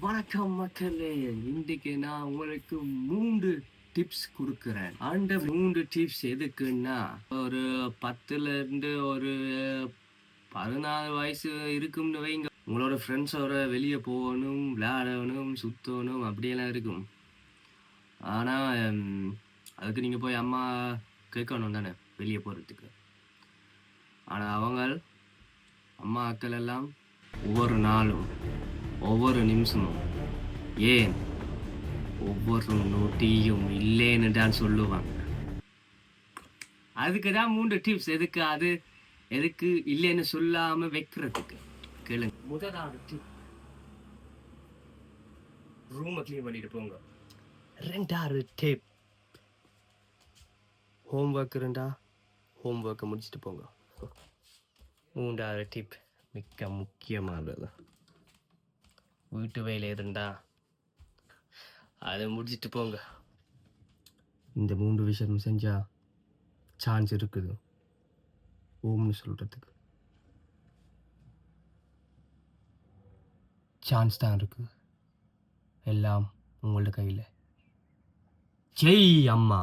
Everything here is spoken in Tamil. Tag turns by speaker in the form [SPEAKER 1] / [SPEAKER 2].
[SPEAKER 1] வணக்கம் மக்களே, இன்றைக்கு நான் உங்களுக்கு 3 டிப்ஸ் கொடுக்குறேன். அந்த 3 டிப்ஸ் எதுக்குன்னா, ஒரு 10ல இருந்து ஒரு 14 வயசு இருக்கும்னு வைங்க. உங்களோட ஃப்ரெண்ட்ஸோட வெளியே போகணும், விளையாடணும், சுத்தணும் அப்படியெல்லாம் இருக்கும். ஆனா அதுக்கு நீங்க போய் அம்மா கேட்கணும் தானே வெளியே போறதுக்கு. ஆனா அம்மாக்கள் எல்லாம் ஒவ்வொரு நாளும், ஒவ்வொரு நிமிஷமும், ஏன் ஒவ்வொரு நொடியும் இல்லைன்னு தான் சொல்லுவாங்க. அதுக்கு தான் 3 டிப்ஸ். எதுக்கு இல்லைன்னு சொல்லாம வைக்கிறதுக்கு. கேளுங்க. முதலாவது டிப், ரூமை க்ளீன் பண்ணிட்டு போங்க. 2வது டிப், ஹோம்ஒர்க் இருந்தா ஹோம்ஒர்க்கை முடிச்சுட்டு போங்க. 3வது டிப் மிக்க முக்கியமானது, வீட்டு வேலை இருந்தா அதை முடிச்சுட்டு போங்க. இந்த 3 விஷயம் செஞ்சா சான்ஸ் இருக்குது ஓம்னு சொல்றதுக்கு. சான்ஸ் தான் இருக்கு. எல்லாம் உங்களோட கையில். ஜெய் அம்மா.